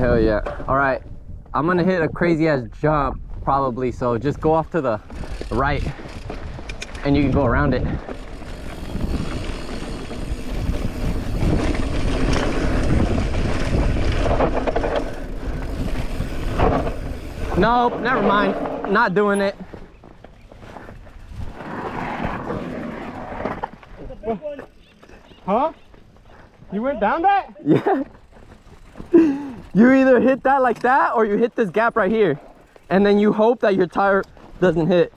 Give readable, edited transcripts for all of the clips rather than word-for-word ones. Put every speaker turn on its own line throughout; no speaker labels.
Hell yeah. All right, I'm gonna hit a crazy ass jump probably, so just go off to the right and you can go around it. Nope, never mind. Not doing it.
Huh? You went down that?
Yeah. You either hit that like that or you hit this gap right here. And then you hope that your tire doesn't hit.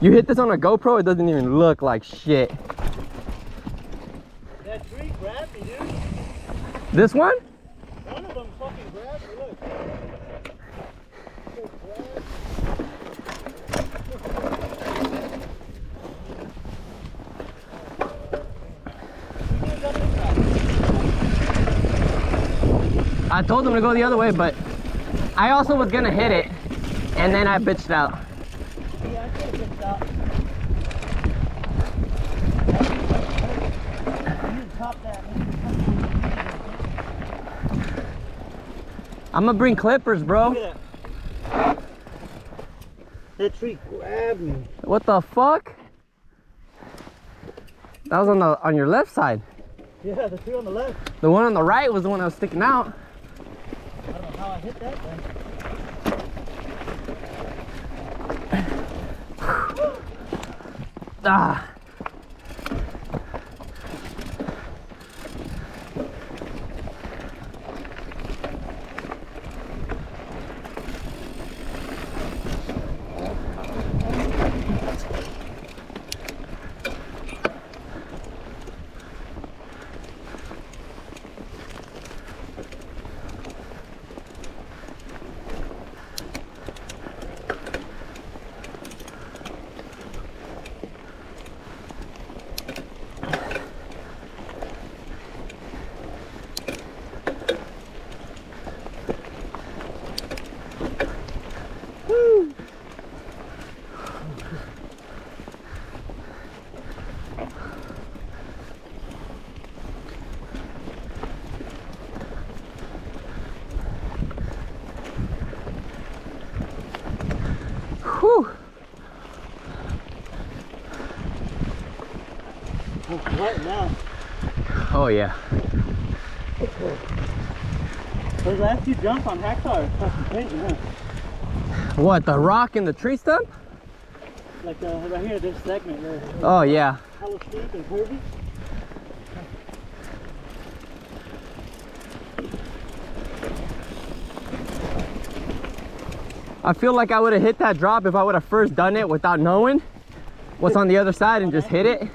You hit this on a GoPro, it doesn't even look like shit.
That tree grabbed me, dude.
This one?
One of them fucking grabbed me, look.
I told him to go the other way, but I also was gonna hit it, and then I bitched out.
Yeah, I could have bitched out. You top that.
I'm gonna bring clippers, bro.
Look at that. That tree grabbed me.
What the fuck? That was on your left side.
Yeah, the tree on the left.
The one on the right was the one that was sticking out.
I don't know how I hit that thing.
Ah. Whew.
It's wet now.
Oh yeah.
Those last few jumps on Hacksaw are fucking crazy, huh?
What, the rock and the tree stump?
Like right here, this segment where it's
Oh yeah.
hella steep and curvy.
I feel like I would have hit that drop if I would have first done it without knowing what's on the other side and just hit it.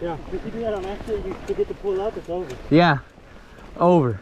Yeah, if you do that on accident, you forget to pull up, it's over.
Yeah, over.